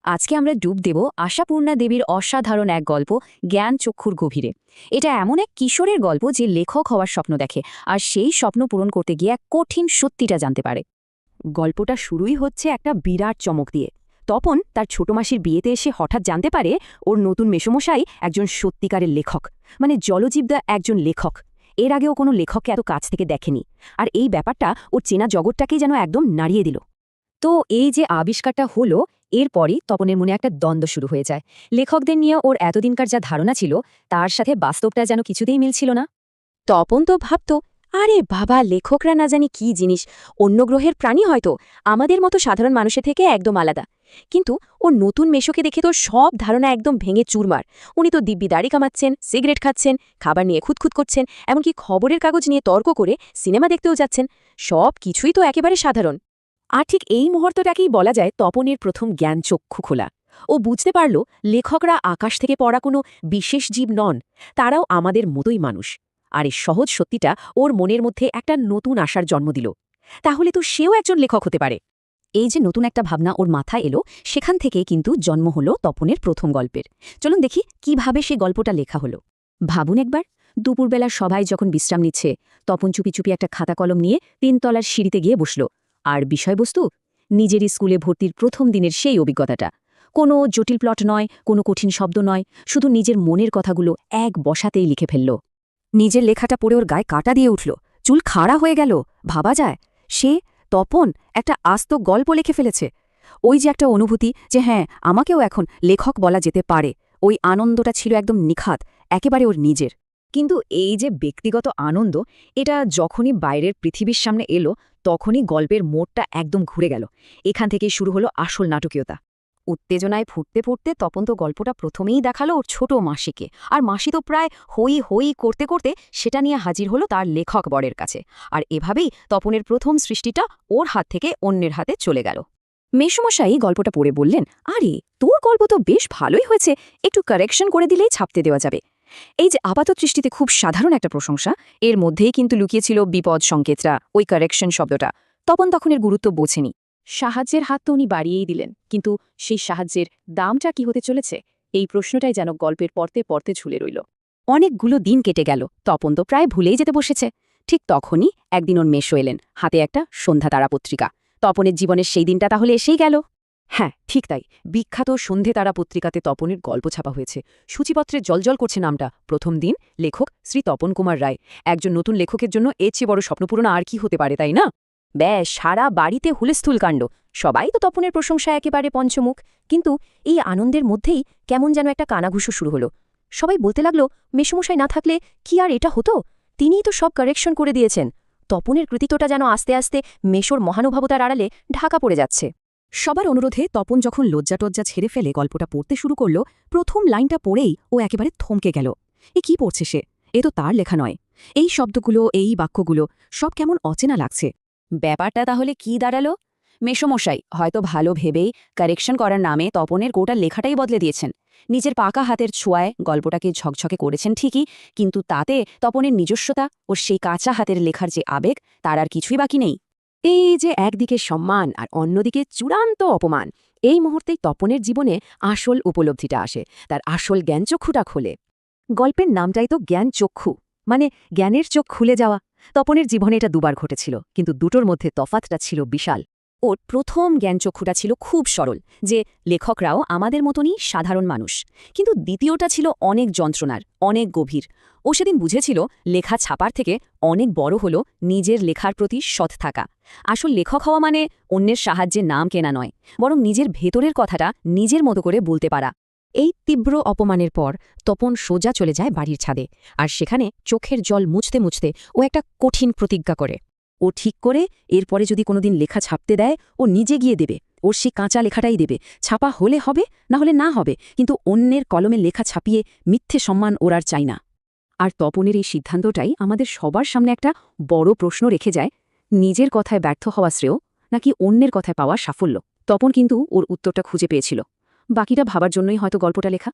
আজকে আমরা ডুব দেব আশাপূর্ণা দেবীর অসাধারণ এক গল্প জ্ঞান চক্ষুর গভীরে। এটা এমন এক কিশোরের গল্প যে লেখক হওয়ার স্বপ্ন দেখে আর সেই স্বপ্ন পূরণ করতে গিয়ে এক কঠিন সত্যিটা জানতে পারে। গল্পটা শুরুই হচ্ছে একটা বিরাট চমক দিয়ে। তপন তার ছোট মাসির বিয়েতে এসে হঠাৎ জানতে পারে ওর নতুন মেসোমশাই একজন সত্যিকারের লেখক, মানে জলজীবদা একজন লেখক। এর আগেও কোনো লেখককে এত কাছ থেকে দেখেনি, আর এই ব্যাপারটা ওর চেনা জগৎটাকেই যেন একদম নাড়িয়ে দিল। তো এই যে আবিষ্কারটা হলো, এরপরই তপনের মনে একটা দ্বন্দ্ব শুরু হয়ে যায়। লেখকদের নিয়ে ওর এতদিনকার যা ধারণা ছিল তার সাথে বাস্তবটা যেন কিছুতেই মিলছিল না। তপন তো ভাবত, আরে বাবা, লেখকরা না জানি কি জিনিস, অন্য গ্রহের প্রাণী হয়তো, আমাদের মতো সাধারণ মানুষের থেকে একদম আলাদা। কিন্তু ওর নতুন মেশোকে দেখে তো সব ধারণা একদম ভেঙে চুরমার। উনি তো দিব্যি দাড়ি কামাচ্ছেন, সিগারেট খাচ্ছেন, খাবার নিয়ে খুঁতখুত করছেন, এমনকি খবরের কাগজ নিয়ে তর্ক করে সিনেমা দেখতেও যাচ্ছেন। সব কিছুই তো একেবারে সাধারণ। আর ঠিক এই মুহূর্তটাকেই বলা যায় তপনের প্রথম জ্ঞান চক্ষু খোলা। ও বুঝতে পারল লেখকরা আকাশ থেকে পড়া কোনো বিশেষ জীব নন, তারাও আমাদের মতোই মানুষ। আর এই সহজ সত্যিটা ওর মনের মধ্যে একটা নতুন আশার জন্ম দিল। তাহলে তো সেও একজন লেখক হতে পারে। এই যে নতুন একটা ভাবনা ওর মাথায় এলো, সেখান থেকে কিন্তু জন্ম হলো তপনের প্রথম গল্পের। চলুন দেখি কিভাবে সে গল্পটা লেখা হলো। ভাবুন একবার, দুপুরবেলা সবাই যখন বিশ্রাম নিচ্ছে, তপন চুপি চুপি একটা খাতা কলম নিয়ে 3 তলার সিঁড়িতে গিয়ে বসল। আর বিষয়বস্তু নিজেরই স্কুলে ভর্তির প্রথম দিনের সেই অভিজ্ঞতাটা। কোনো জটিল প্লট নয়, কোনো কঠিন শব্দ নয়, শুধু নিজের মনের কথাগুলো এক বসাতেই লিখে ফেলল। নিজের লেখাটা পড়ে ওর গায়ে কাঁটা দিয়ে উঠল, চুল খাড়া হয়ে গেল। ভাবা যায়, সে তপন একটা আস্ত গল্প লিখে ফেলেছে। ওই যে একটা অনুভূতি যে হ্যাঁ, আমাকেও এখন লেখক বলা যেতে পারে, ওই আনন্দটা ছিল একদম নিখাত, একেবারে ওর নিজের। কিন্তু এই যে ব্যক্তিগত আনন্দ, এটা যখনই বাইরের পৃথিবীর সামনে এলো, তখনই গল্পের মোড়টা একদম ঘুরে গেল। এখান থেকেই শুরু হলো আসল নাটকীয়তা। উত্তেজনায় ফুটতে ফুটতে তপন তো গল্পটা প্রথমেই দেখালো ওর ছোট মাসিকে, আর মাসি তো প্রায় হই হই করতে করতে সেটা নিয়ে হাজির হলো তার লেখক বরের কাছে। আর এভাবেই তপনের প্রথম সৃষ্টিটা ওর হাত থেকে অন্যের হাতে চলে গেল। মেসমশাই গল্পটা পড়ে বললেন, আরে তোর গল্প তো বেশ ভালোই হয়েছে, একটু কারেকশন করে দিলেই ছাপতে দেওয়া যাবে। এই যে আপাত দৃষ্টিতে খুব সাধারণ একটা প্রশংসা, এর মধ্যেই কিন্তু লুকিয়েছিল বিপদ সংকেতরা, ওই কারেকশন শব্দটা। তপন তখন এর গুরুত্ব বোঝেনি। সাহায্যের হাত তো উনি বাড়িয়েই দিলেন, কিন্তু সেই সাহায্যের দামটা কি হতে চলেছে, এই প্রশ্নটাই যেন গল্পের পড়তে পড়তে ঝুলে রইল। অনেকগুলো দিন কেটে গেল, তপন তো প্রায় ভুলেই যেতে বসেছে। ঠিক তখনই একদিন ওর মেশো এলেন, হাতে একটা সন্ধ্যা তারা পত্রিকা। তপনের জীবনের সেই দিনটা তাহলে এসেই গেল। হ্যাঁ, ঠিক তাই, বিখ্যাত সন্ধে তারা পত্রিকাতে তপনের গল্প ছাপা হয়েছে। সূচিপত্রে জলজল করছে নামটা, প্রথম দিন, লেখক শ্রী তপন কুমার রায়। একজন নতুন লেখকের জন্য এর চেয়ে বড় স্বপ্নপূরণ আর কি হতে পারে, তাই না? ব্যাস, সারা বাড়িতে হুলস্থুল কাণ্ড। সবাই তো তপনের প্রশংসায় একেবারে পঞ্চমুখ। কিন্তু এই আনন্দের মধ্যেই কেমন যেন একটা কানাঘুষো শুরু হলো। সবাই বলতে লাগলো, মেসমশাই না থাকলে কি আর এটা হতো? তিনিই তো সব কারেকশন করে দিয়েছেন। তপনের কৃতিত্বটা যেন আস্তে আস্তে মেশোর মহানুভবতার আড়ালে ঢাকা পড়ে যাচ্ছে। সবার অনুরোধে তপন যখন লজ্জাটজ্জা ছেড়ে ফেলে গল্পটা পড়তে শুরু করল, প্রথম লাইনটা পড়েই ও একেবারে থমকে গেল। এ কি পড়ছে সে? এ তো তার লেখা নয়। এই শব্দগুলো, এই বাক্যগুলো, সব কেমন অচেনা লাগছে। ব্যাপারটা তাহলে কি দাঁড়ালো? মেসমশাই হয়তো ভালো ভেবেই কারেকশন করার নামে তপনের গোটা লেখাটাই বদলে দিয়েছেন। নিজের পাকা হাতের ছোঁয়ায় গল্পটাকে ঝকঝকে করেছেন ঠিকই, কিন্তু তাতে তপনের নিজস্বতা ও সেই কাঁচা হাতের লেখার যে আবেগ, তার আর কিছুই বাকি নেই। এই যে একদিকে সম্মান আর অন্যদিকে চূড়ান্ত অপমান, এই মুহূর্তেই তপনের জীবনে আসল উপলব্ধিটা আসে, তার আসল জ্ঞানচক্ষুটা খোলে। গল্পের নামটাই তো জ্ঞান চক্ষু, মানে জ্ঞানের চোখ খুলে যাওয়া। তপনের জীবনে এটা দুবার ঘটেছিল, কিন্তু দুটোর মধ্যে তফাতটা ছিল বিশাল। ওর প্রথম জ্ঞানচক্ষুটা ছিল খুব সরল, যে লেখকরাও আমাদের মতনই সাধারণ মানুষ। কিন্তু দ্বিতীয়টা ছিল অনেক যন্ত্রণার, অনেক গভীর। ও সেদিন বুঝেছিল লেখা ছাপার থেকে অনেক বড় হলো নিজের লেখার প্রতি সৎ থাকা। আসল লেখক হওয়া মানে অন্যের সাহায্যে নাম কেনা নয়, বরং নিজের ভেতরের কথাটা নিজের মতো করে বলতে পারা। এই তীব্র অপমানের পর তপন সোজা চলে যায় বাড়ির ছাদে, আর সেখানে চোখের জল মুছতে মুছতে ও একটা কঠিন প্রতিজ্ঞা করে। ও ঠিক করে এরপরে যদি কোনোদিন লেখা ছাপতে দেয়, ও নিজে গিয়ে দেবে, ওর সেই কাঁচা লেখাটাই দেবে। ছাপা হলে হবে, না হলে না হবে, কিন্তু অন্যের কলমে লেখা ছাপিয়ে মিথ্যে সম্মান ওর আর চাই না। আর তপনের এই সিদ্ধান্তটাই আমাদের সবার সামনে একটা বড় প্রশ্ন রেখে যায়, নিজের কথায় ব্যর্থ হওয়া শ্রেয় নাকি অন্যের কথায় পাওয়া সাফল্য? তপন কিন্তু ওর উত্তরটা খুঁজে পেয়েছিল। বাকিটা ভাবার জন্যই হয়তো গল্পটা লেখা।